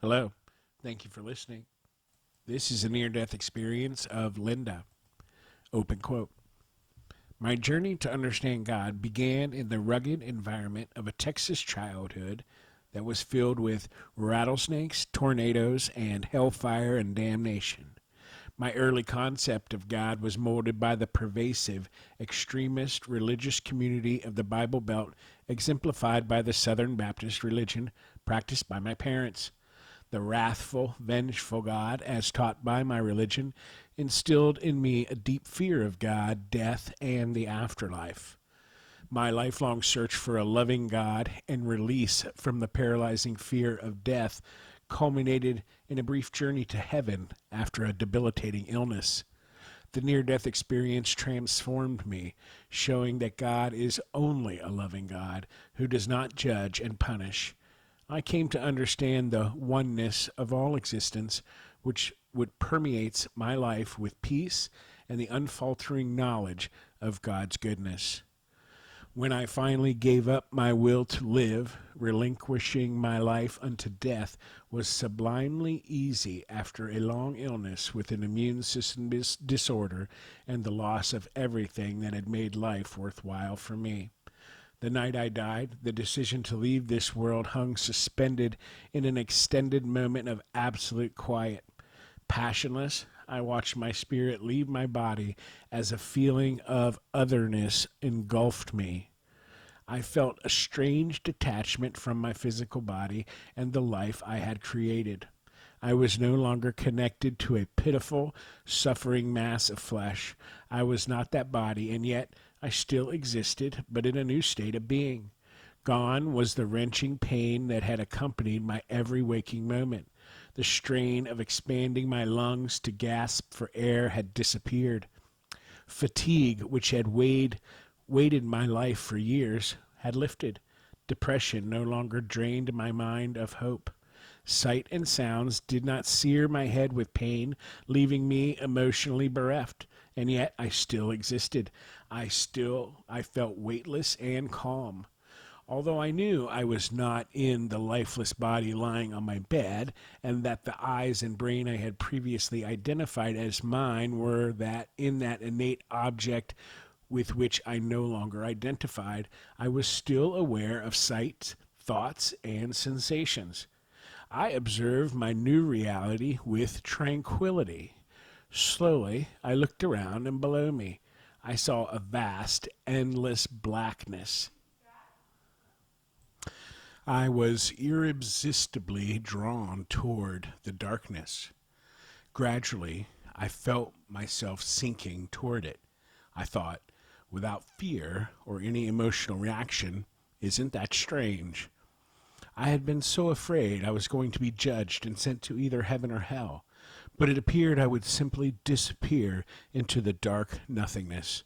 Hello. Thank you for listening. This is a near death experience of Linda. Open quote. My journey to understand God began in the rugged environment of a Texas childhood that was filled with rattlesnakes, tornadoes, and hellfire and damnation. My early concept of God was molded by the pervasive, extremist religious community of the Bible Belt, exemplified by the Southern Baptist religion practiced by my parents. The wrathful, vengeful God, as taught by my religion, instilled in me a deep fear of God, death, and the afterlife. My lifelong search for a loving God and release from the paralyzing fear of death culminated in a brief journey to heaven after a debilitating illness. The near death experience transformed me, showing that God is only a loving God who does not judge and punish. I came to understand the oneness of all existence, which would permeates my life with peace and the unfaltering knowledge of God's goodness. When I finally gave up my will to live, relinquishing my life unto death was sublimely easy after a long illness with an immune system disorder and the loss of everything that had made life worthwhile for me. The night I died, the decision to leave this world hung suspended in an extended moment of absolute quiet. Passionless, I watched my spirit leave my body as a feeling of otherness engulfed me. I felt a strange detachment from my physical body and the life I had created. I was no longer connected to a pitiful, suffering mass of flesh. I was not that body, and yet I still existed, but in a new state of being. Gone was the wrenching pain that had accompanied my every waking moment. The strain of expanding my lungs to gasp for air had disappeared. Fatigue, which had weighted my life for years, had lifted. Depression no longer drained my mind of hope. Sight and sounds did not sear my head with pain, leaving me emotionally bereft. And yet I still existed. I felt weightless and calm. Although I knew I was not in the lifeless body lying on my bed, and that the eyes and brain I had previously identified as mine were that in that innate object with which I no longer identified, I was still aware of sights, thoughts, and sensations. I observed my new reality with tranquility. Slowly, I looked around and below me. I saw a vast, endless blackness. I was irresistibly drawn toward the darkness. Gradually, I felt myself sinking toward it. I thought, without fear or any emotional reaction, isn't that strange? I had been so afraid I was going to be judged and sent to either heaven or hell, but it appeared I would simply disappear into the dark nothingness.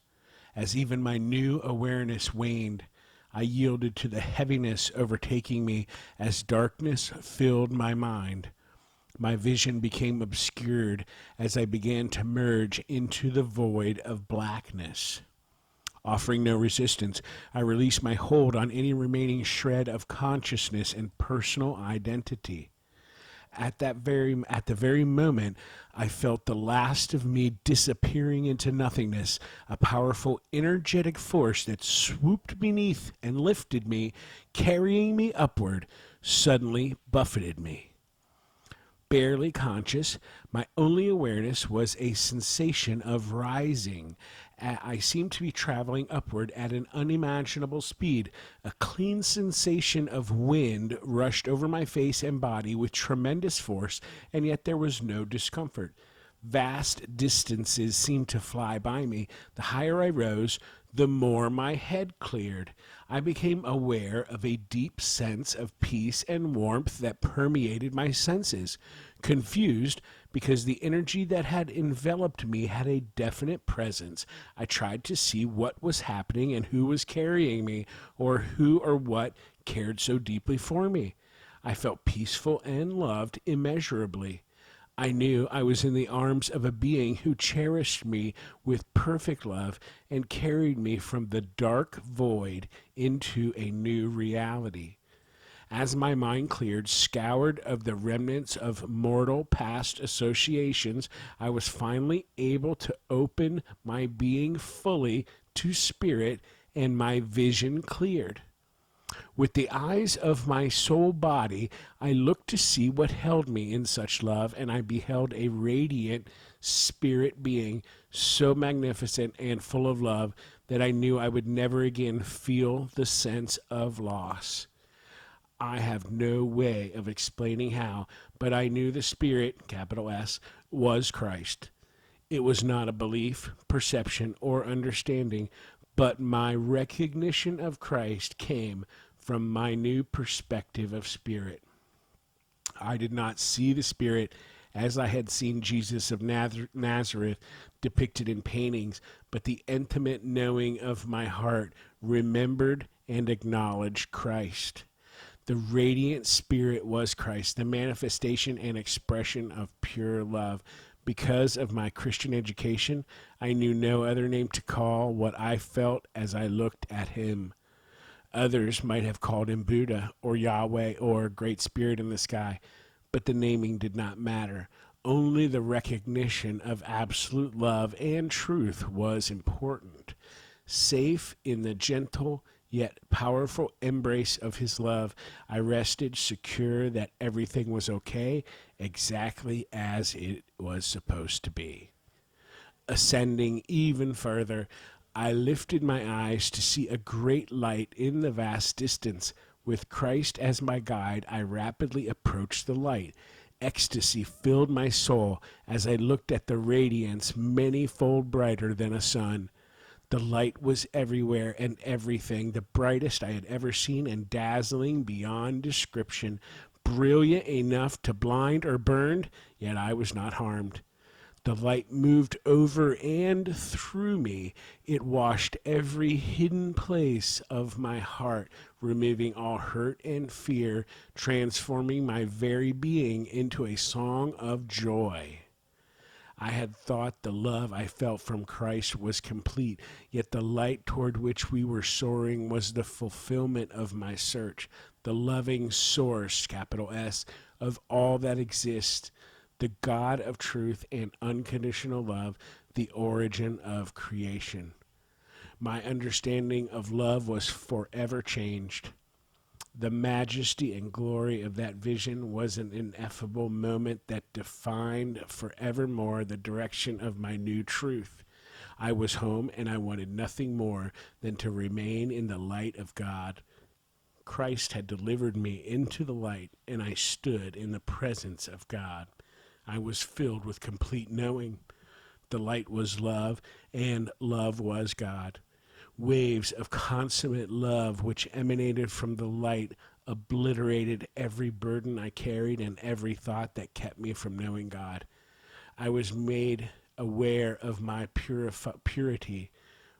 As even my new awareness waned, I yielded to the heaviness overtaking me as darkness filled my mind. My vision became obscured as I began to merge into the void of blackness. Offering no resistance, I released my hold on any remaining shred of consciousness and personal identity. At the very moment I felt the last of me disappearing into nothingness, a powerful energetic force that swooped beneath and lifted me, carrying me upward, suddenly buffeted me. Barely conscious, my only awareness was a sensation of rising. I seemed to be traveling upward at an unimaginable speed. A clean sensation of wind rushed over my face and body with tremendous force, and yet there was no discomfort. Vast distances seemed to fly by me. The higher I rose, the more my head cleared. I became aware of a deep sense of peace and warmth that permeated my senses. Confused because the energy that had enveloped me had a definite presence, I tried to see what was happening and who was carrying me, or who or what cared so deeply for me. I felt peaceful and loved immeasurably. I knew I was in the arms of a being who cherished me with perfect love and carried me from the dark void into a new reality. As my mind cleared, scoured of the remnants of mortal past associations, I was finally able to open my being fully to spirit, and my vision cleared. With the eyes of my soul body, I looked to see what held me in such love, and I beheld a radiant spirit being so magnificent and full of love that I knew I would never again feel the sense of loss. I have no way of explaining how, but I knew the Spirit, capital S, was Christ. It was not a belief, perception, or understanding, but my recognition of Christ came from my new perspective of spirit. I did not see the Spirit as I had seen Jesus of Nazareth depicted in paintings, but the intimate knowing of my heart remembered and acknowledged Christ. The radiant Spirit was Christ, the manifestation and expression of pure love. Because of my Christian education, I knew no other name to call what I felt as I looked at him. Others might have called him Buddha or Yahweh or Great Spirit in the sky, but the naming did not matter. Only the recognition of absolute love and truth was important. Safe in the gentle yet powerful embrace of his love, I rested secure that everything was okay, exactly as it was supposed to be. Ascending even further, I lifted my eyes to see a great light in the vast distance. With Christ as my guide, I rapidly approached the light. Ecstasy filled my soul as I looked at the radiance many-fold brighter than a sun. The light was everywhere and everything, the brightest I had ever seen and dazzling beyond description, brilliant enough to blind or burn, yet I was not harmed. The light moved over and through me. It washed every hidden place of my heart, removing all hurt and fear, transforming my very being into a song of joy. I had thought the love I felt from Christ was complete, yet the light toward which we were soaring was the fulfillment of my search, the loving source, capital S, of all that exists, the God of truth and unconditional love, the origin of creation. My understanding of love was forever changed. The majesty and glory of that vision was an ineffable moment that defined forevermore the direction of my new truth. I was home, and I wanted nothing more than to remain in the light of God. Christ had delivered me into the light, and I stood in the presence of God. I was filled with complete knowing. The light was love, and love was God. Waves of consummate love which emanated from the light obliterated every burden I carried and every thought that kept me from knowing God. I was made aware of my purity.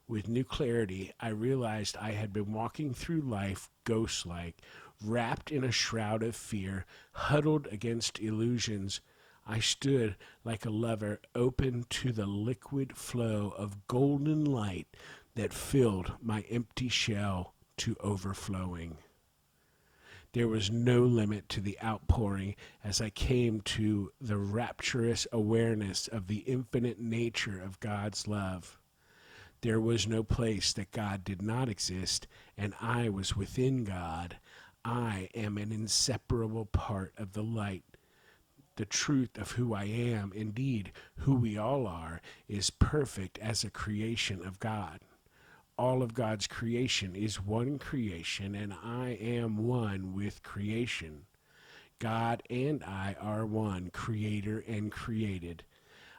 With new clarity, I realized I had been walking through life ghost-like, wrapped in a shroud of fear, huddled against illusions. I stood like a lover, open to the liquid flow of golden light that filled my empty shell to overflowing. There was no limit to the outpouring as I came to the rapturous awareness of the infinite nature of God's love. There was no place that God did not exist, and I was within God. I am an inseparable part of the light. The truth of who I am, indeed, who we all are, is perfect as a creation of God. All of God's creation is one creation, and I am one with creation. God and I are one, creator and created.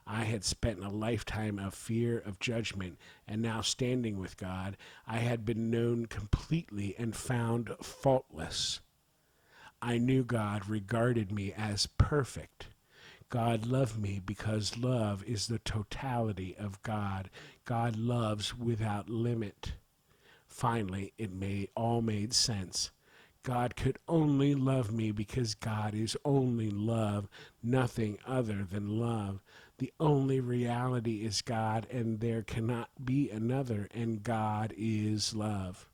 I had spent a lifetime of fear of judgment, and now standing with God, I had been known completely and found faultless. I knew God regarded me as perfect. God loved me because love is the totality of God. God loves without limit. Finally, all made sense. God could only love me because God is only love, nothing other than love. The only reality is God, and there cannot be another, and God is love.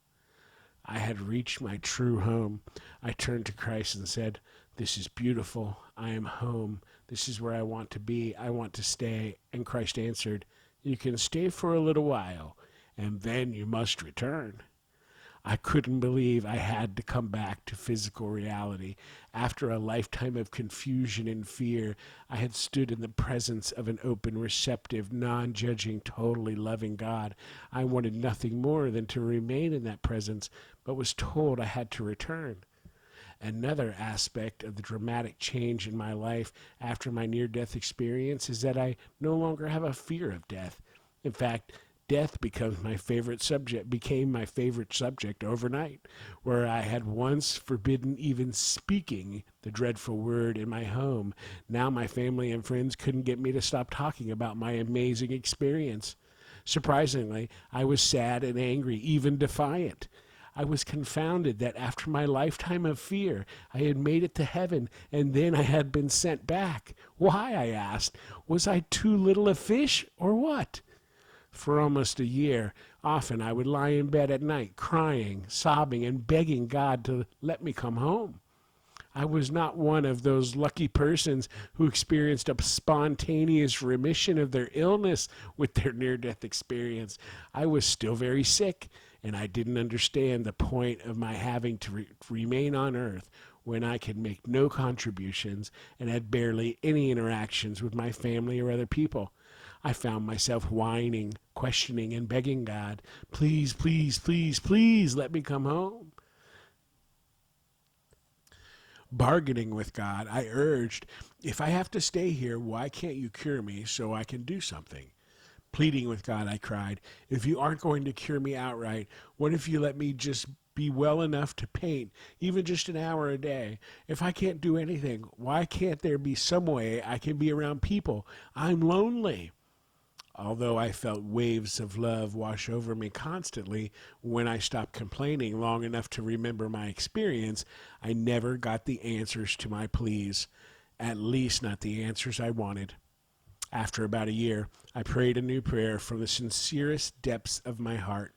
I had reached my true home. I turned to Christ and said, "This is beautiful. I am home. This is where I want to be. I want to stay." And Christ answered, "You can stay for a little while, and then you must return." I couldn't believe I had to come back to physical reality. After a lifetime of confusion and fear, I had stood in the presence of an open, receptive, non-judging, totally loving God. I wanted nothing more than to remain in that presence, but was told I had to return. Another aspect of the dramatic change in my life after my near-death experience is that I no longer have a fear of death. In fact, death became my favorite subject overnight, where I had once forbidden even speaking the dreadful word in my home. Now my family and friends couldn't get me to stop talking about my amazing experience. Surprisingly, I was sad and angry, even defiant. I was confounded that after my lifetime of fear, I had made it to heaven, and then I had been sent back. Why, I asked. Was I too little a fish, or what? For almost a year, often I would lie in bed at night, crying, sobbing, and begging God to let me come home. I was not one of those lucky persons who experienced a spontaneous remission of their illness with their near-death experience. I was still very sick, and I didn't understand the point of my having to remain on earth when I could make no contributions and had barely any interactions with my family or other people. I found myself whining, questioning, and begging God, "Please, please, please, please let me come home." Bargaining with God, I urged, "If I have to stay here, why can't you cure me so I can do something?" Pleading with God, I cried, "If you aren't going to cure me outright, what if you let me just be well enough to paint, even just an hour a day? If I can't do anything, why can't there be some way I can be around people? I'm lonely." Although I felt waves of love wash over me constantly when I stopped complaining long enough to remember my experience, I never got the answers to my pleas, at least not the answers I wanted. After about a year, I prayed a new prayer from the sincerest depths of my heart.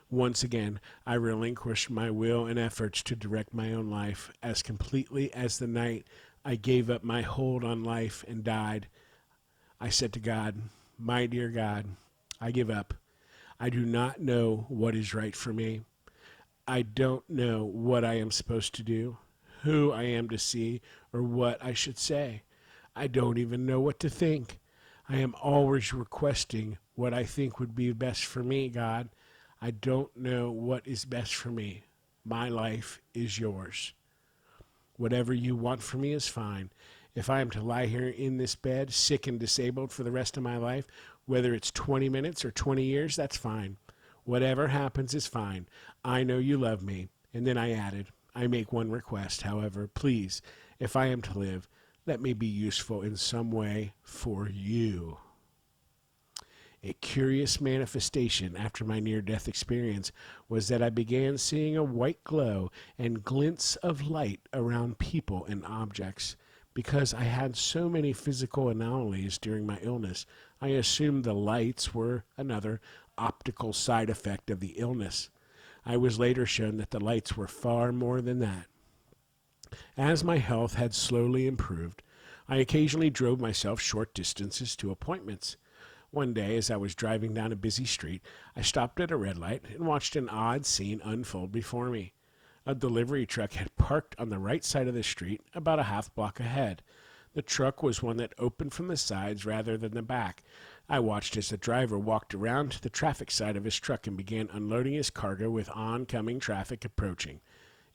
Once again, I relinquished my will and efforts to direct my own life as completely as the night I gave up my hold on life and died. I said to God, "My dear God, I give up. I do not know what is right for me. I don't know what I am supposed to do, who I am to see, or what I should say. I don't even know what to think. I am always requesting what I think would be best for me, God. I don't know what is best for me. My life is yours. Whatever you want for me is fine. If I am to lie here in this bed, sick and disabled for the rest of my life, whether it's 20 minutes or 20 years, that's fine. Whatever happens is fine. I know you love me." And then I added, "I make one request, however. Please, if I am to live, let me be useful in some way for you." A curious manifestation after my near-death experience was that I began seeing a white glow and glints of light around people and objects. Because I had so many physical anomalies during my illness, I assumed the lights were another optical side effect of the illness. I was later shown that the lights were far more than that. As my health had slowly improved, I occasionally drove myself short distances to appointments. One day, as I was driving down a busy street, I stopped at a red light and watched an odd scene unfold before me. A delivery truck had parked on the right side of the street, about a half block ahead. The truck was one that opened from the sides rather than the back. I watched as the driver walked around to the traffic side of his truck and began unloading his cargo with oncoming traffic approaching.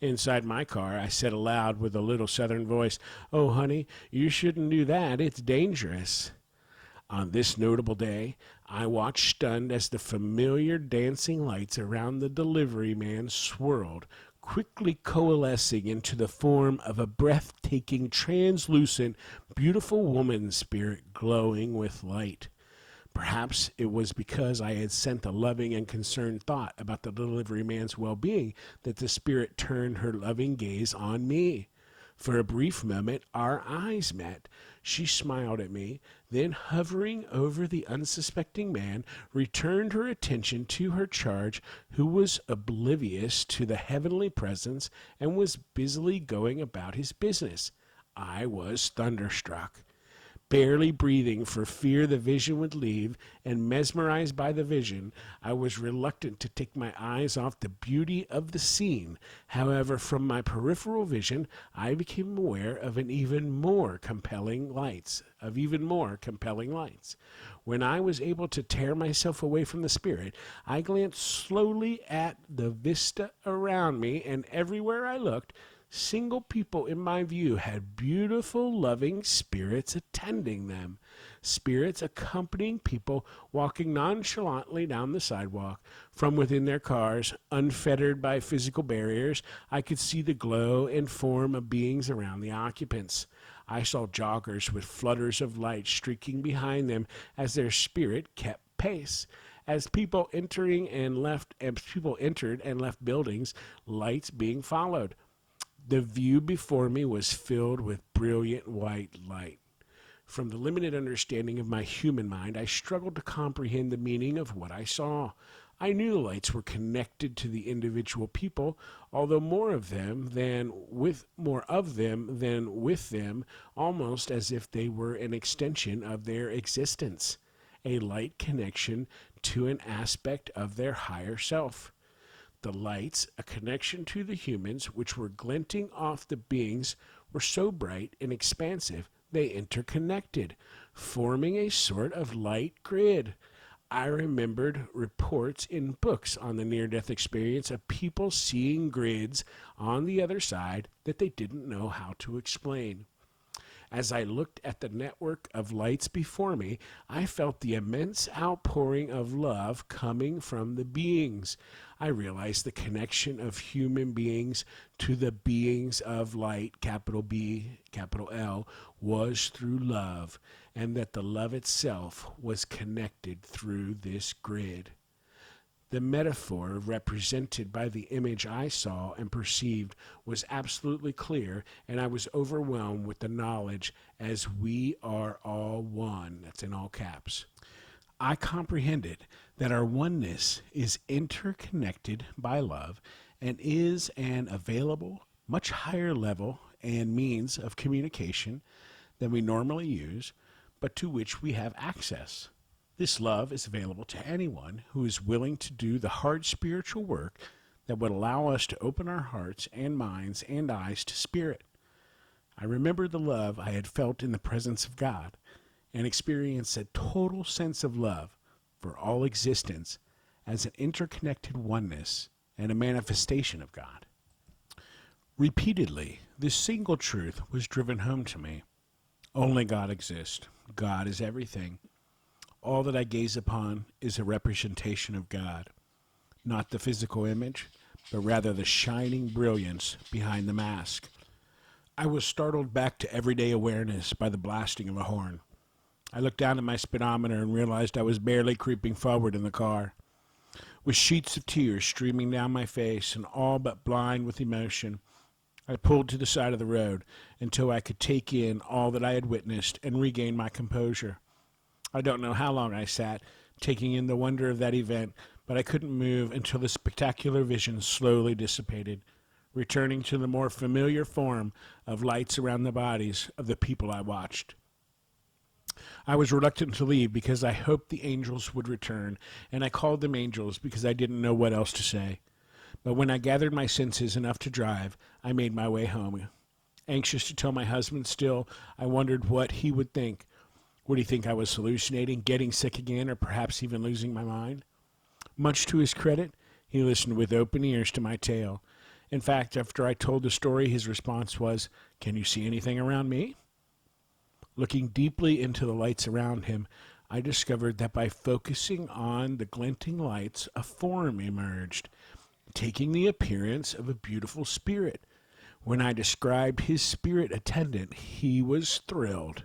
Inside my car, I said aloud with a little southern voice, "Oh, honey, you shouldn't do that. It's dangerous." On this notable day, I watched stunned as the familiar dancing lights around the delivery man swirled, quickly coalescing into the form of a breathtaking, translucent, beautiful woman spirit glowing with light. Perhaps it was because I had sent a loving and concerned thought about the delivery man's well-being that the spirit turned her loving gaze on me. For a brief moment, our eyes met. She smiled at me, then, hovering over the unsuspecting man, returned her attention to her charge, who was oblivious to the heavenly presence and was busily going about his business. I was thunderstruck. Barely breathing for fear the vision would leave, and mesmerized by the vision, I was reluctant to take my eyes off the beauty of the scene. However, from my peripheral vision, I became aware of even more compelling lights. When I was able to tear myself away from the spirit, I glanced slowly at the vista around me, and everywhere I looked, single people in my view had beautiful, loving spirits attending them. Spirits accompanying people walking nonchalantly down the sidewalk. From within their cars, unfettered by physical barriers, I could see the glow and form of beings around the occupants. I saw joggers with flutters of light streaking behind them as their spirit kept pace. As people entered and left buildings, lights being followed. The view before me was filled with brilliant white light. From the limited understanding of my human mind, I struggled to comprehend the meaning of what I saw. I knew the lights were connected to the individual people, although more of them than with them, almost as if they were an extension of their existence, a light connection to an aspect of their higher self. The lights, a connection to the humans, which were glinting off the beings, were so bright and expansive they interconnected, forming a sort of light grid. I remembered reports in books on the near-death experience of people seeing grids on the other side that they didn't know how to explain. As I looked at the network of lights before me, I felt the immense outpouring of love coming from the beings. I realized the connection of human beings to the beings of light, capital B, capital L, was through love, and that the love itself was connected through this grid. The metaphor represented by the image I saw and perceived was absolutely clear, and I was overwhelmed with the knowledge as we are all one. That's in all caps. I comprehended that our oneness is interconnected by love and is an available, much higher level and means of communication than we normally use, but to which we have access. This love is available to anyone who is willing to do the hard spiritual work that would allow us to open our hearts and minds and eyes to spirit. I remembered the love I had felt in the presence of God and experienced a total sense of love for all existence as an interconnected oneness and a manifestation of God. Repeatedly, this single truth was driven home to me. Only God exists. God is everything. All that I gaze upon is a representation of God, not the physical image, but rather the shining brilliance behind the mask. I was startled back to everyday awareness by the blasting of a horn. I looked down at my speedometer and realized I was barely creeping forward in the car. With sheets of tears streaming down my face and all but blind with emotion, I pulled to the side of the road until I could take in all that I had witnessed and regain my composure. I don't know how long I sat, taking in the wonder of that event, but I couldn't move until the spectacular vision slowly dissipated, returning to the more familiar form of lights around the bodies of the people I watched. I was reluctant to leave because I hoped the angels would return, and I called them angels because I didn't know what else to say. But when I gathered my senses enough to drive, I made my way home. Anxious to tell my husband still, I wondered what he would think. Would he think I was hallucinating, getting sick again, or perhaps even losing my mind? Much to his credit, he listened with open ears to my tale. In fact, after I told the story, his response was, "Can you see anything around me?" Looking deeply into the lights around him, I discovered that by focusing on the glinting lights, a form emerged, taking the appearance of a beautiful spirit. When I described his spirit attendant, he was thrilled.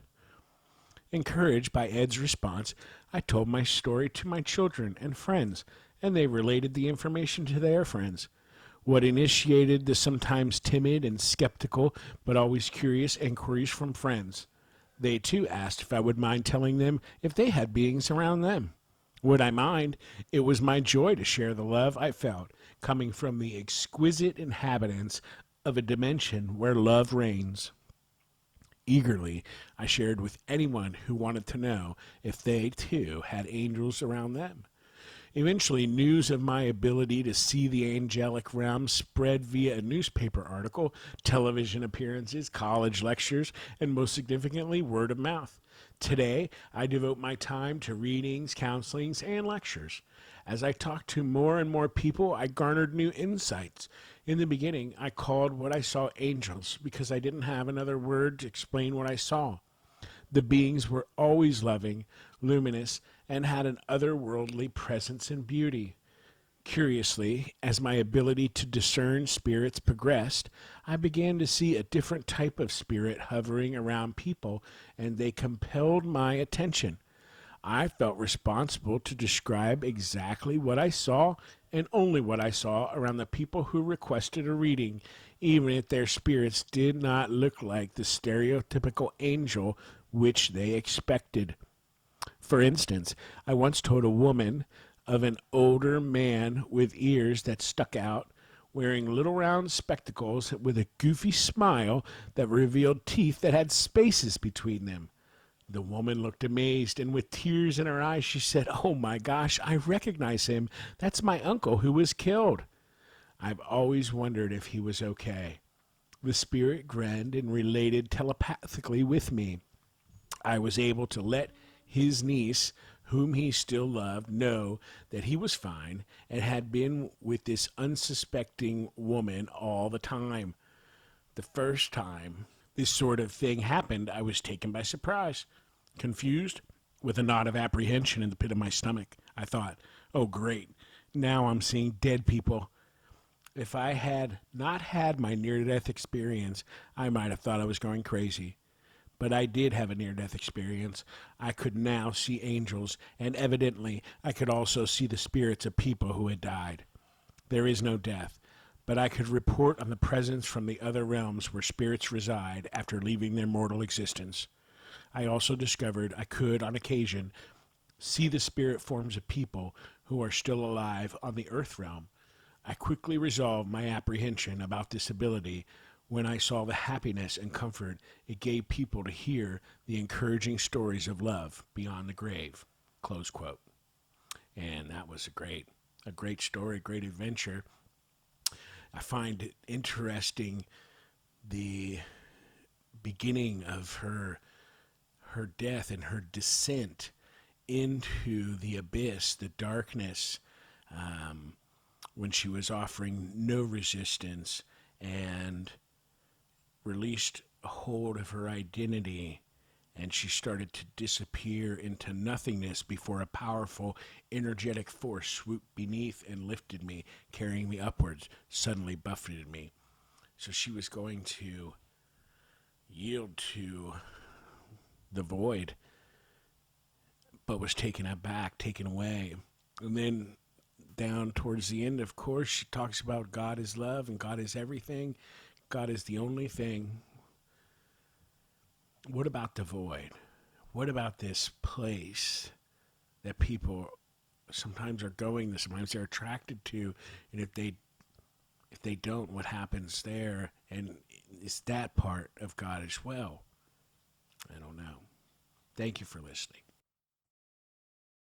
Encouraged by Ed's response, I told my story to my children and friends, and they related the information to their friends. What initiated the sometimes timid and skeptical, but always curious inquiries from friends? They too asked if I would mind telling them if they had beings around them. Would I mind? It was my joy to share the love I felt coming from the exquisite inhabitants of a dimension where love reigns. Eagerly, I shared with anyone who wanted to know if they too had angels around them. Eventually, news of my ability to see the angelic realm spread via a newspaper article, television appearances, college lectures, and most significantly, word of mouth. Today, I devote my time to readings, counselings, and lectures. As I talked to more and more people, I garnered new insights. In the beginning, I called what I saw angels because I didn't have another word to explain what I saw. The beings were always loving, luminous, and had an otherworldly presence and beauty. Curiously, as my ability to discern spirits progressed, I began to see a different type of spirit hovering around people, and they compelled my attention. I felt responsible to describe exactly what I saw and only what I saw around the people who requested a reading, even if their spirits did not look like the stereotypical angel which they expected. For instance, I once told a woman of an older man with ears that stuck out, wearing little round spectacles with a goofy smile that revealed teeth that had spaces between them. The woman looked amazed, and with tears in her eyes, she said, "Oh my gosh, I recognize him. That's my uncle who was killed." I've always wondered if he was okay. The spirit grinned and related telepathically with me. I was able to let his niece, whom he still loved, know that he was fine and had been with this unsuspecting woman all the time. The first time this sort of thing happened, I was taken by surprise. Confused, with a knot of apprehension in the pit of my stomach, I thought, oh great, now I'm seeing dead people. If I had not had my near-death experience, I might have thought I was going crazy. But I did have a near-death experience. I could now see angels, and evidently I could also see the spirits of people who had died. There is no death, but I could report on the presence from the other realms where spirits reside after leaving their mortal existence. I also discovered I could, on occasion, see the spirit forms of people who are still alive on the earth realm. I quickly resolved my apprehension about this ability when I saw the happiness and comfort it gave people to hear the encouraging stories of love beyond the grave. Close quote. And that was a great story, great adventure. I find it interesting the beginning of her death and her descent into the abyss, the darkness, when she was offering no resistance and released a hold of her identity, and she started to disappear into nothingness before a powerful, energetic force swooped beneath and lifted me, carrying me upwards, suddenly buffeted me. So she was going to yield to the void, but was taken aback, taken away. And then down towards the end, of course, she talks about God is love and God is everything. God is the only thing. What about the void? What about this place that people sometimes are going, sometimes they're attracted to, and if they don't, what happens there? And is that part of God as well? I don't know. Thank you for listening.